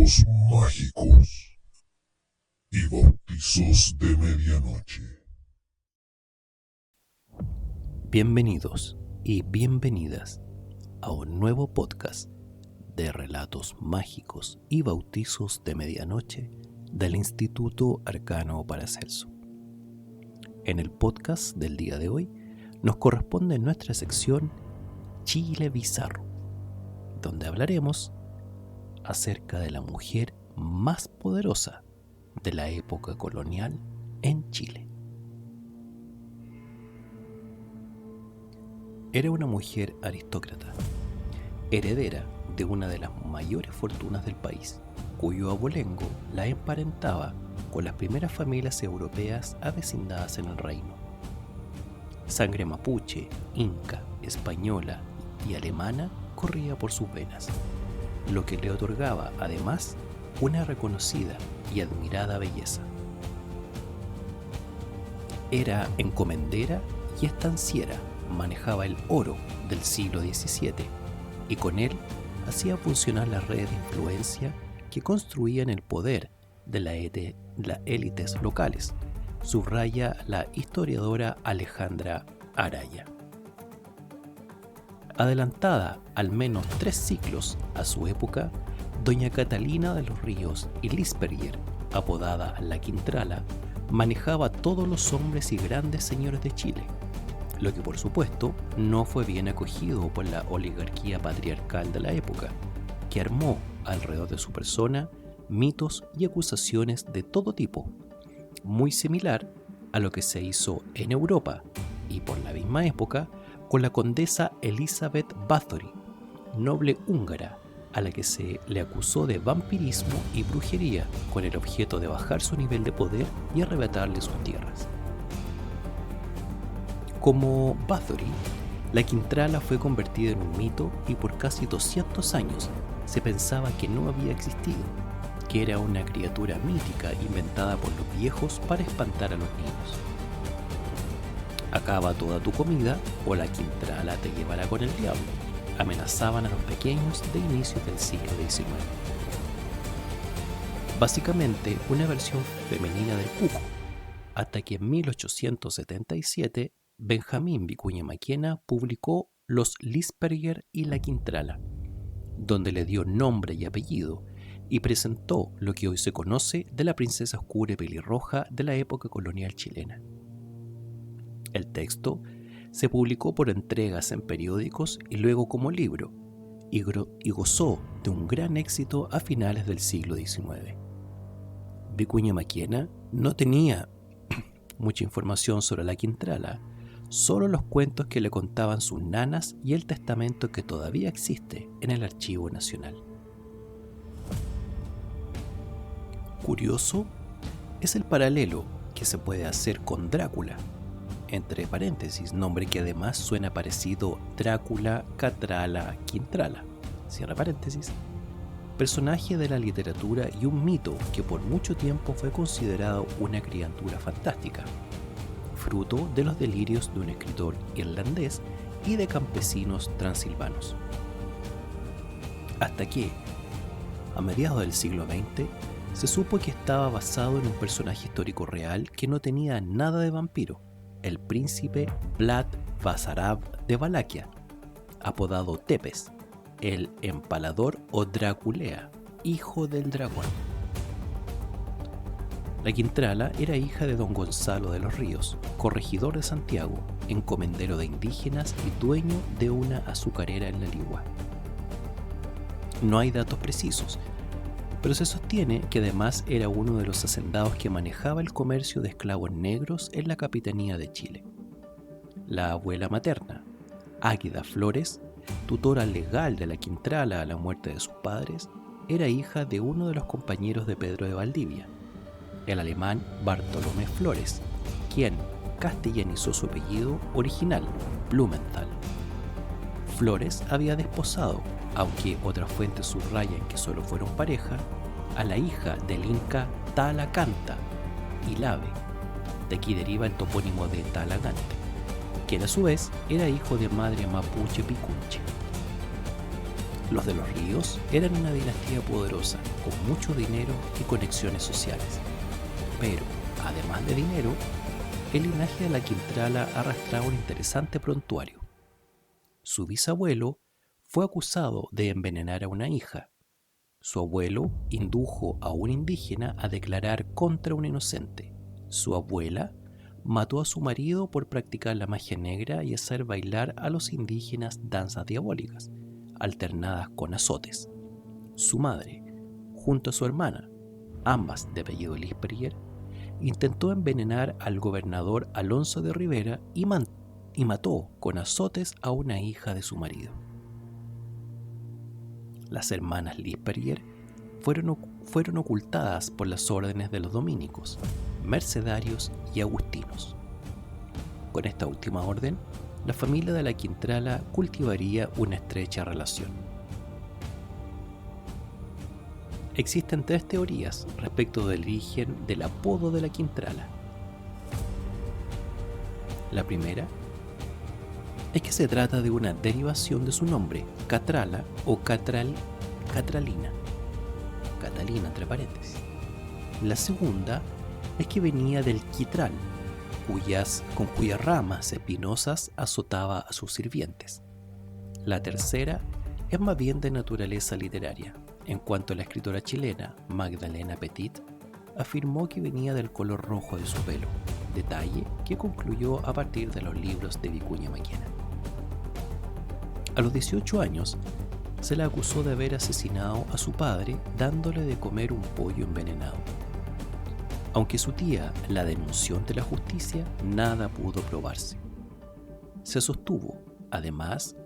relatos mágicos y bautizos de medianoche. Bienvenidos y bienvenidas a un nuevo podcast de relatos mágicos y bautizos de medianoche del Instituto Arcano Paracelso. En el podcast del día de hoy nos corresponde nuestra sección Chile Bizarro, donde hablaremos acerca de la mujer más poderosa de la época colonial en Chile. Era una mujer aristócrata, heredera de una de las mayores fortunas del país, cuyo abolengo la emparentaba con las primeras familias europeas avecindadas en el reino. Sangre mapuche, inca, española y alemana corría por sus venas, lo que le otorgaba además una reconocida y admirada belleza. Era encomendera y estanciera, manejaba el oro del siglo XVII y con él hacía funcionar las redes de influencia que construían el poder de las élites locales, subraya la historiadora Alejandra Araya. Adelantada al menos 3 siglos a su época, doña Catalina de los Ríos y Lisperger, apodada La Quintrala, manejaba a todos los hombres y grandes señores de Chile, lo que por supuesto no fue bien acogido por la oligarquía patriarcal de la época, que armó alrededor de su persona mitos y acusaciones de todo tipo, muy similar a lo que se hizo en Europa y por la misma época con la condesa Elizabeth Bathory, noble húngara a la que se le acusó de vampirismo y brujería con el objeto de bajar su nivel de poder y arrebatarle sus tierras. Como Bathory, la Quintrala fue convertida en un mito y por casi 200 años se pensaba que no había existido, que era una criatura mítica inventada por los viejos para espantar a los niños. Acaba toda tu comida o la Quintrala te llevará con el diablo, amenazaban a los pequeños de inicios del siglo XIX. Básicamente una versión femenina del cuco, hasta que en 1877 Benjamín Vicuña Maquena publicó Los Lisperger y la Quintrala, donde le dio nombre y apellido y presentó lo que hoy se conoce de la princesa oscura y pelirroja de la época colonial chilena. El texto se publicó por entregas en periódicos y luego como libro, y gozó de un gran éxito a finales del siglo XIX. Vicuña Maquena no tenía mucha información sobre la Quintrala, solo los cuentos que le contaban sus nanas y el testamento que todavía existe en el Archivo Nacional. Curioso es el paralelo que se puede hacer con Drácula, entre paréntesis, nombre que además suena parecido Drácula, Catrala, Quintrala, cierra paréntesis, personaje de la literatura y un mito que por mucho tiempo fue considerado una criatura fantástica, fruto de los delirios de un escritor irlandés y de campesinos transilvanos. Hasta que, a mediados del siglo XX, se supo que estaba basado en un personaje histórico real que no tenía nada de vampiro, el príncipe Vlad Vazarab de Valaquia, apodado Tepes, el empalador o Draculea, hijo del dragón. La Quintrala era hija de don Gonzalo de los Ríos, corregidor de Santiago, encomendero de indígenas y dueño de una azucarera en La Ligua. No hay datos precisos, pero se sostiene que además era uno de los hacendados que manejaba el comercio de esclavos negros en la capitanía de Chile. La abuela materna, Águida Flores, tutora legal de la Quintrala a la muerte de sus padres, era hija de uno de los compañeros de Pedro de Valdivia, el alemán Bartolomé Flores, quien castellanizó su apellido original, Blumenthal. Flores había desposado, aunque otras fuentes subrayan que solo fueron pareja, a la hija del inca Talacanta, Ilave, de aquí deriva el topónimo de Talagante, quien a su vez era hijo de madre mapuche picunche. Los de los Ríos eran una dinastía poderosa, con mucho dinero y conexiones sociales. Pero, además de dinero, el linaje de la Quintrala arrastraba un interesante prontuario. Su bisabuelo fue acusado de envenenar a una hija. Su abuelo indujo a un indígena a declarar contra un inocente. Su abuela mató a su marido por practicar la magia negra y hacer bailar a los indígenas danzas diabólicas, alternadas con azotes. Su madre, junto a su hermana, ambas de apellido Lisperger, intentó envenenar al gobernador Alonso de Rivera y mató con azotes a una hija de su marido. Las hermanas Lisperger fueron ocultadas por las órdenes de los dominicos, mercedarios y agustinos. Con esta última orden, la familia de la Quintrala cultivaría una estrecha relación. Existen 3 teorías respecto del origen del apodo de la Quintrala. La primera es que se trata de una derivación de su nombre, Catrala o Catalina, Catalina entre paréntesis. La segunda es que venía del quitral, con cuyas ramas espinosas azotaba a sus sirvientes. La tercera es más bien de naturaleza literaria, en cuanto la escritora chilena Magdalena Petit afirmó que venía del color rojo de su pelo, detalle que concluyó a partir de los libros de Vicuña Maquena. A los 18 años, se la acusó de haber asesinado a su padre dándole de comer un pollo envenenado. Aunque su tía la denunció ante la justicia, nada pudo probarse. Se sostuvo, además,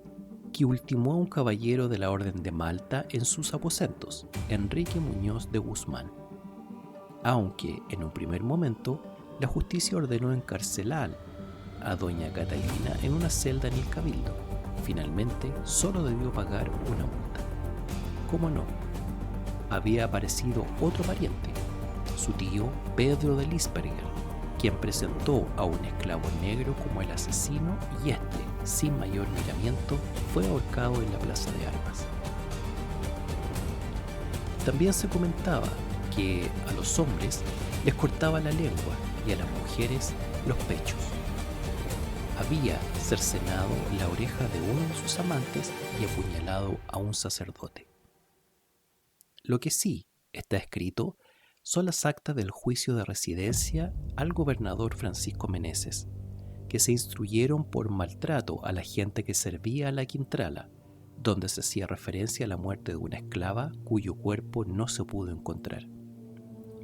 que ultimó a un caballero de la Orden de Malta en sus aposentos, Enrique Muñoz de Guzmán. Aunque, en un primer momento, la justicia ordenó encarcelar a doña Catalina en una celda en el Cabildo. Finalmente, solo debió pagar una multa. ¿Cómo no? Había aparecido otro pariente, su tío Pedro de Lisperger, quien presentó a un esclavo negro como el asesino y este, sin mayor miramiento, fue ahorcado en la plaza de armas. También se comentaba que a los hombres les cortaba la lengua y a las mujeres los pechos. Había cercenado la oreja de uno de sus amantes y apuñalado a un sacerdote. Lo que sí está escrito son las actas del juicio de residencia al gobernador Francisco Meneses, que se instruyeron por maltrato a la gente que servía a la Quintrala, donde se hacía referencia a la muerte de una esclava cuyo cuerpo no se pudo encontrar.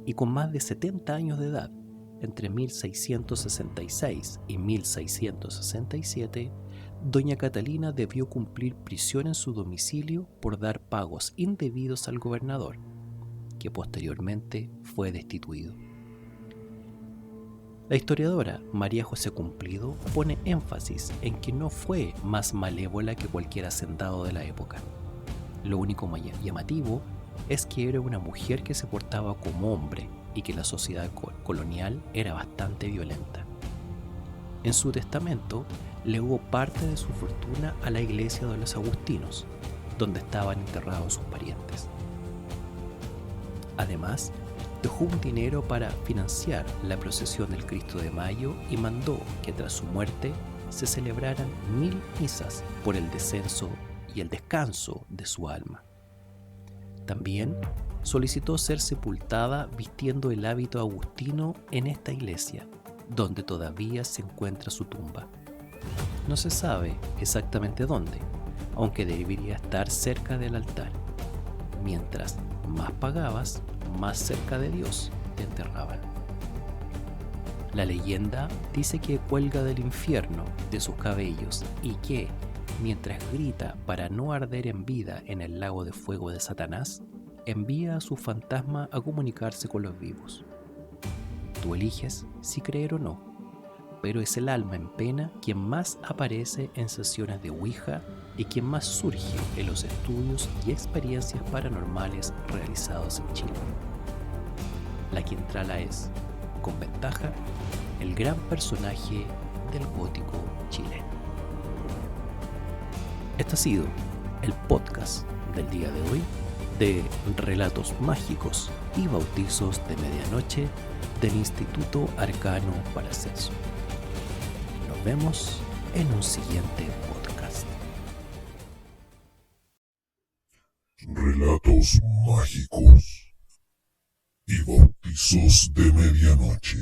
Y con más de 70 años de edad, entre 1666 y 1667, doña Catalina debió cumplir prisión en su domicilio por dar pagos indebidos al gobernador, que posteriormente fue destituido. La historiadora María José Cumplido pone énfasis en que no fue más malévola que cualquier hacendado de la época. Lo único llamativo es que era una mujer que se portaba como hombre y que la sociedad colonial era bastante violenta. En su testamento legó parte de su fortuna a la iglesia de los agustinos, donde estaban enterrados sus parientes. Además, dejó un dinero para financiar la procesión del Cristo de Mayo y mandó que tras su muerte se celebraran 1000 misas por el descenso y el descanso de su alma. También solicitó ser sepultada vistiendo el hábito agustino en esta iglesia, donde todavía se encuentra su tumba. No se sabe exactamente dónde, aunque debería estar cerca del altar. Mientras más pagabas, más cerca de Dios te enterraban. La leyenda dice que cuelga del infierno de sus cabellos y que, mientras grita para no arder en vida en el lago de fuego de Satanás, envía a su fantasma a comunicarse con los vivos. Tú eliges si creer o no, pero es el alma en pena quien más aparece en sesiones de Ouija y quien más surge en los estudios y experiencias paranormales realizados en Chile. La Quintrala es, con ventaja, el gran personaje del gótico chileno. Este ha sido el podcast del día de hoy de Relatos Mágicos y Bautizos de Medianoche del Instituto Arcano Paracelso. Nos vemos en un siguiente podcast. Relatos mágicos y bautizos de medianoche.